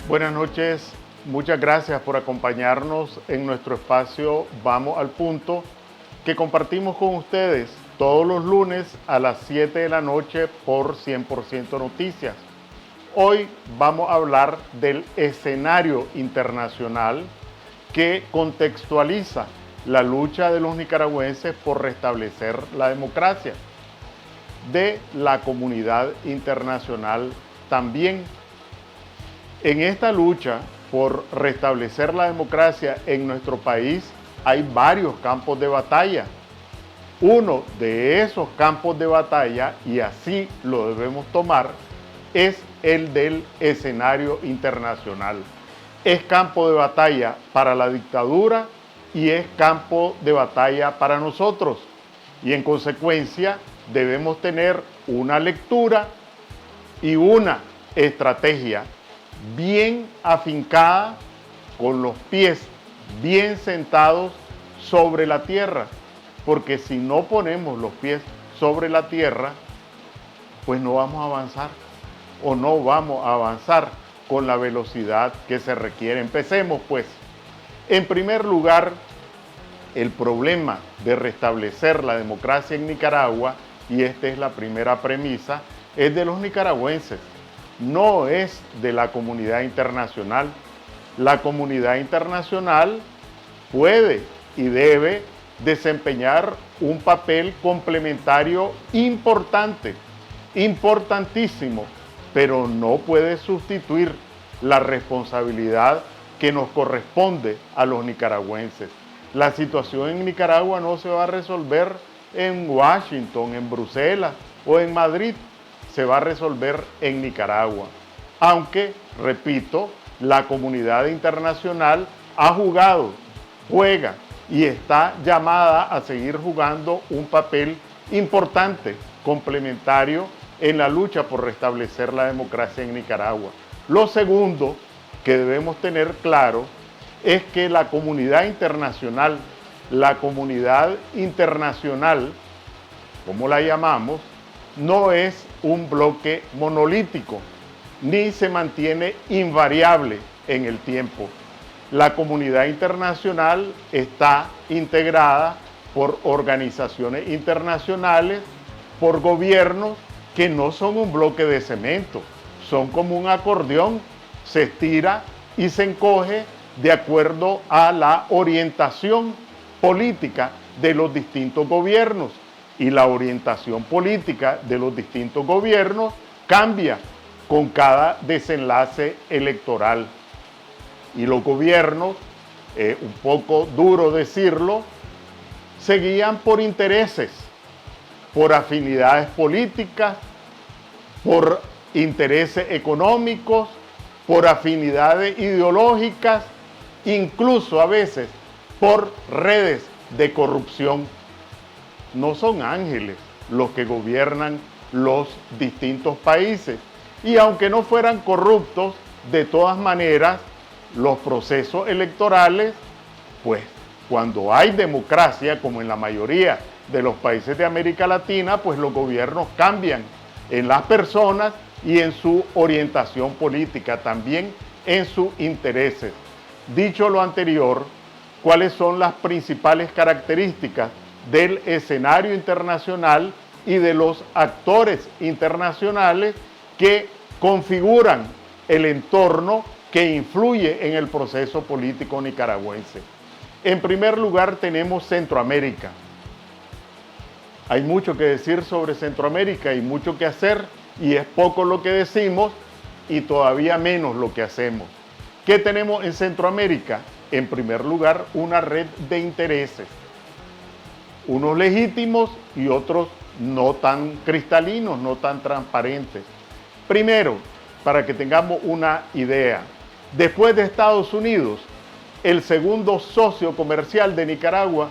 Buenas noches, muchas gracias por acompañarnos en nuestro espacio Vamos al Punto, que compartimos con ustedes todos los lunes a las 7 de la noche por 100% Noticias. Hoy vamos a hablar del escenario internacional que contextualiza la lucha de los nicaragüenses por restablecer la democracia, de la comunidad internacional también. En esta lucha por restablecer la democracia en nuestro país hay varios campos de batalla. Uno de esos campos de batalla, y así lo debemos tomar, es el del escenario internacional. Es campo de batalla para la dictadura y es campo de batalla para nosotros. Y en consecuencia debemos tener una lectura y una estrategia bien afincada, con los pies bien sentados sobre la tierra, porque si no ponemos los pies sobre la tierra, pues no vamos a avanzar o no vamos a avanzar con la velocidad que se requiere. Empecemos pues. En primer lugar, el problema de restablecer la democracia en Nicaragua, y esta es la primera premisa, es de los nicaragüenses. No es de la comunidad internacional. La comunidad internacional puede y debe desempeñar un papel complementario importante, importantísimo, pero no puede sustituir la responsabilidad que nos corresponde a los nicaragüenses. La situación en Nicaragua no se va a resolver en Washington, en Bruselas o en Madrid. Se va a resolver en Nicaragua. Aunque, repito, la comunidad internacional ha jugado, juega y está llamada a seguir jugando un papel importante, complementario en la lucha por restablecer la democracia en Nicaragua. Lo segundo que debemos tener claro es que la comunidad internacional, como la llamamos, no es un bloque monolítico, ni se mantiene invariable en el tiempo. La comunidad internacional está integrada por organizaciones internacionales, por gobiernos que no son un bloque de cemento, son como un acordeón, se estira y se encoge de acuerdo a la orientación política de los distintos gobiernos. Y la orientación política de los distintos gobiernos cambia con cada desenlace electoral. Y los gobiernos, un poco duro decirlo, se guían por intereses, por afinidades políticas, por intereses económicos, por afinidades ideológicas, incluso a veces por redes de corrupción. No son ángeles los que gobiernan los distintos países. Y aunque no fueran corruptos, de todas maneras, los procesos electorales, pues cuando hay democracia, como en la mayoría de los países de América Latina, pues los gobiernos cambian en las personas y en su orientación política, también en sus intereses. Dicho lo anterior, ¿cuáles son las principales características del escenario internacional y de los actores internacionales que configuran el entorno que influye en el proceso político nicaragüense? En primer lugar tenemos Centroamérica. Hay mucho que decir sobre Centroamérica y mucho que hacer, y es poco lo que decimos y todavía menos lo que hacemos. ¿Qué tenemos en Centroamérica? En primer lugar, una red de intereses, unos legítimos y otros no tan cristalinos, no tan transparentes. Primero, para que tengamos una idea, después de Estados Unidos, el segundo socio comercial de Nicaragua,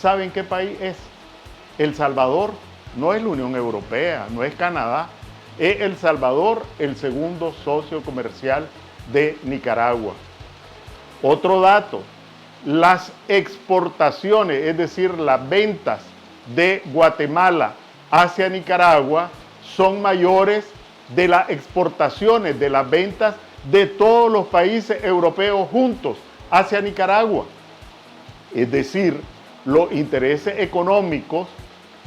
¿saben qué país es? El Salvador. No es la Unión Europea, no es Canadá, es El Salvador el segundo socio comercial de Nicaragua. Otro dato, las exportaciones, es decir, las ventas de Guatemala hacia Nicaragua son mayores de las exportaciones, de las ventas de todos los países europeos juntos hacia Nicaragua. Es decir, los intereses económicos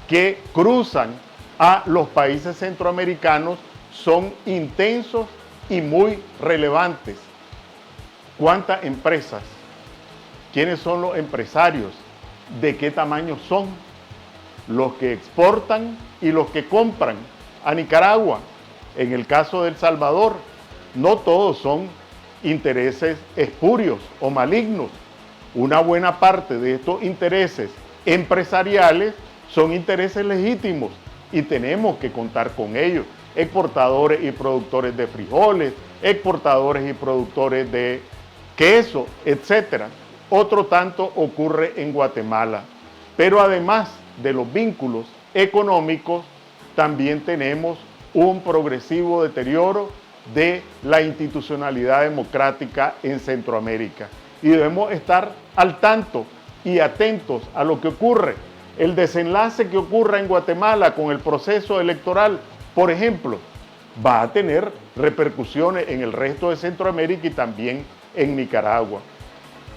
que cruzan a los países centroamericanos son intensos y muy relevantes. ¿Cuántas empresas? ¿Quiénes son los empresarios? ¿De qué tamaño son? Los que exportan y los que compran a Nicaragua. En el caso de El Salvador, no todos son intereses espurios o malignos. Una buena parte de estos intereses empresariales son intereses legítimos y tenemos que contar con ellos. Exportadores y productores de frijoles, exportadores y productores de queso, etc. Otro tanto ocurre en Guatemala. Pero además de los vínculos económicos, también tenemos un progresivo deterioro de la institucionalidad democrática en Centroamérica. Y debemos estar al tanto y atentos a lo que ocurre. El desenlace que ocurra en Guatemala con el proceso electoral, por ejemplo, va a tener repercusiones en el resto de Centroamérica y también en Nicaragua.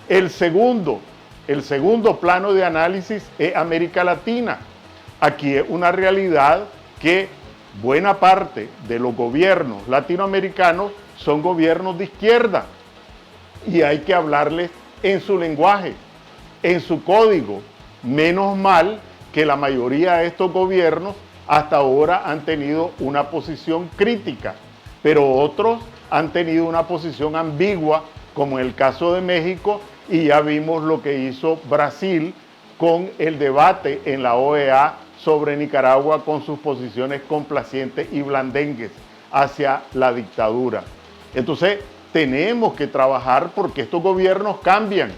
El segundo plano de análisis es América Latina. Aquí es una realidad que buena parte de los gobiernos latinoamericanos son gobiernos de izquierda y hay que hablarles en su lenguaje, en su código. Menos mal que la mayoría de estos gobiernos hasta ahora han tenido una posición crítica, pero otros han tenido una posición ambigua, como en el caso de México, y ya vimos lo que hizo Brasil con el debate en la OEA sobre Nicaragua con sus posiciones complacientes y blandengues hacia la dictadura. Entonces, tenemos que trabajar porque estos gobiernos cambian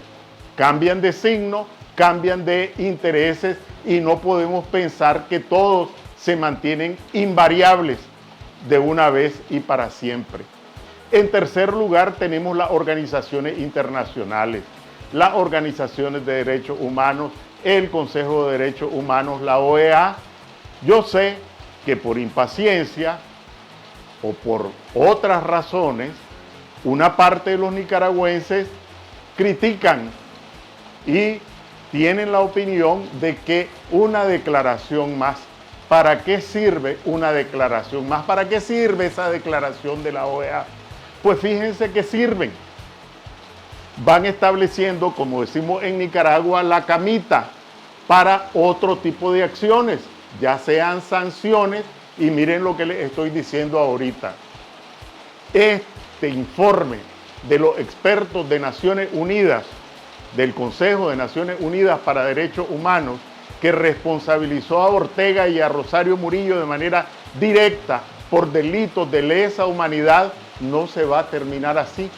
de signo, cambian de intereses y no podemos pensar que todos se mantienen invariables de una vez y para siempre. En tercer lugar, tenemos las organizaciones internacionales, las organizaciones de derechos humanos, el Consejo de Derechos Humanos, la OEA. Yo sé que por impaciencia o por otras razones, una parte de los nicaragüenses critican y tienen la opinión de que una declaración más, ¿para qué sirve una declaración más? ¿Para qué sirve esa declaración de la OEA? Pues fíjense que sirven. Van estableciendo, como decimos en Nicaragua, la camita para otro tipo de acciones, ya sean sanciones, y miren lo que les estoy diciendo ahorita. Este informe de los expertos de Naciones Unidas, del Consejo de Naciones Unidas para Derechos Humanos, que responsabilizó a Ortega y a Rosario Murillo de manera directa por delitos de lesa humanidad, no se va a terminar así.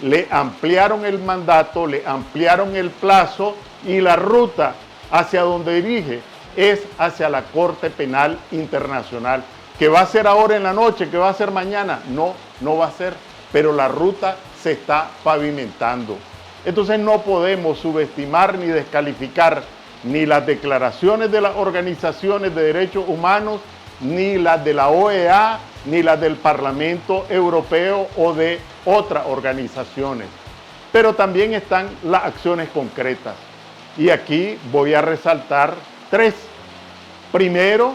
Le ampliaron el mandato, le ampliaron el plazo y la ruta hacia donde dirige es hacia la Corte Penal Internacional. ¿Que va a ser ahora en la noche? ¿Que va a ser mañana? No, no va a ser, pero la ruta se está pavimentando. Entonces no podemos subestimar ni descalificar ni las declaraciones de las organizaciones de derechos humanos, ni las de la OEA, ni las del Parlamento Europeo o de otras organizaciones. Pero también están las acciones concretas. Y aquí voy a resaltar tres. Primero,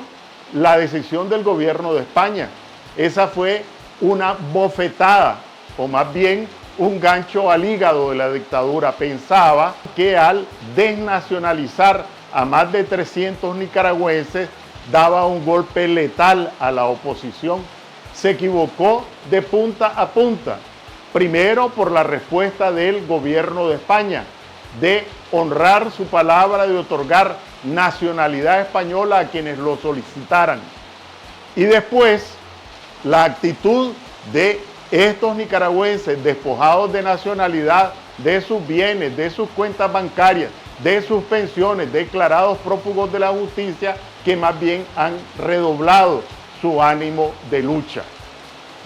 la decisión del gobierno de España. Esa fue una bofetada, o más bien un gancho al hígado de la dictadura. Pensaba que al desnacionalizar a más de 300 nicaragüenses daba un golpe letal a la oposición. Se equivocó de punta a punta. Primero, por la respuesta del gobierno de España de honrar su palabra de otorgar nacionalidad española a quienes lo solicitaran. Y después, la actitud de estos nicaragüenses despojados de nacionalidad, de sus bienes, de sus cuentas bancarias, de sus pensiones, declarados prófugos de la justicia, que más bien han redoblado su ánimo de lucha.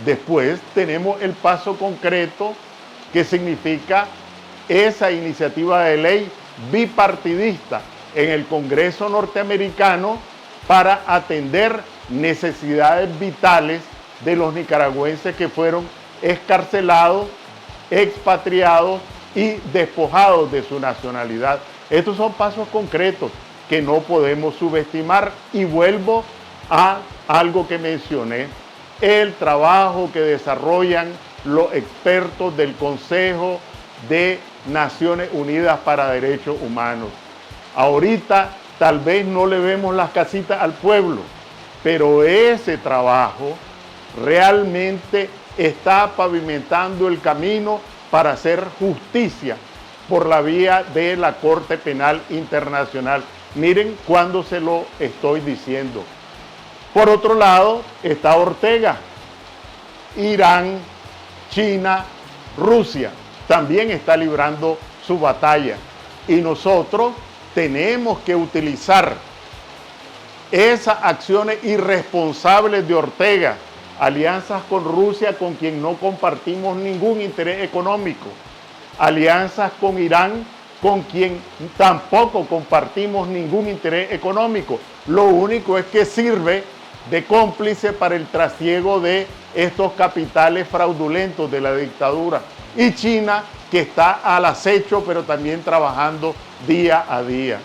Después tenemos el paso concreto que significa esa iniciativa de ley bipartidista en el Congreso norteamericano para atender necesidades vitales de los nicaragüenses que fueron excarcelados, expatriados y despojados de su nacionalidad. Estos son pasos concretos que no podemos subestimar, y vuelvo a algo que mencioné: el trabajo que desarrollan los expertos del Consejo de Naciones Unidas para Derechos Humanos. Ahorita tal vez no le vemos las casitas al pueblo, pero ese trabajo realmente está pavimentando el camino para hacer justicia por la vía de la Corte Penal Internacional. Miren cuándo se lo estoy diciendo. Por otro lado está Ortega. Irán, China, Rusia también está librando su batalla, y nosotros tenemos que utilizar esas acciones irresponsables de Ortega, alianzas con Rusia con quien no compartimos ningún interés económico, alianzas con Irán con quien tampoco compartimos ningún interés económico. Lo único es que sirve de cómplice para el trasiego de estos capitales fraudulentos de la dictadura. Y China, que está al acecho, pero también trabajando día a día.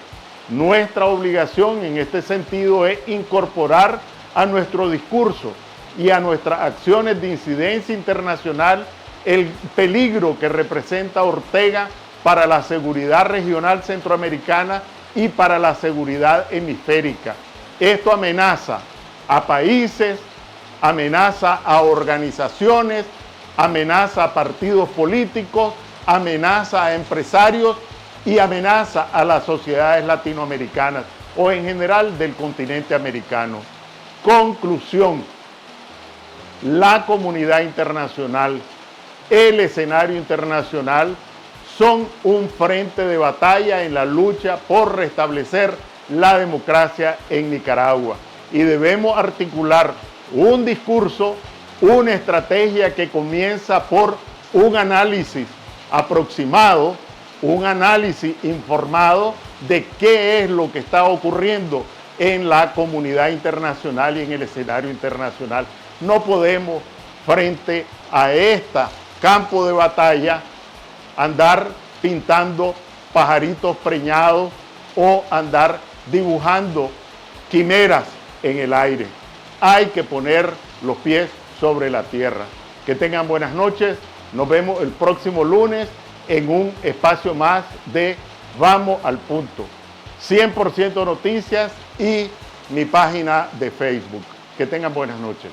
Nuestra obligación en este sentido es incorporar a nuestro discurso y a nuestras acciones de incidencia internacional el peligro que representa Ortega para la seguridad regional centroamericana y para la seguridad hemisférica. Esto amenaza a países, amenaza a organizaciones, amenaza a partidos políticos, amenaza a empresarios y amenaza a las sociedades latinoamericanas o en general del continente americano. Conclusión: la comunidad internacional, el escenario internacional son un frente de batalla en la lucha por restablecer la democracia en Nicaragua, y debemos articular un discurso, una estrategia que comienza por un análisis aproximado, un análisis informado de qué es lo que está ocurriendo en la comunidad internacional y en el escenario internacional. No podemos, frente a este campo de batalla, andar pintando pajaritos preñados o andar dibujando quimeras en el aire. Hay que poner los pies sobre la tierra. Que tengan buenas noches. Nos vemos el próximo lunes en un espacio más de Vamos al Punto. 100% Noticias y mi página de Facebook. Que tengan buenas noches.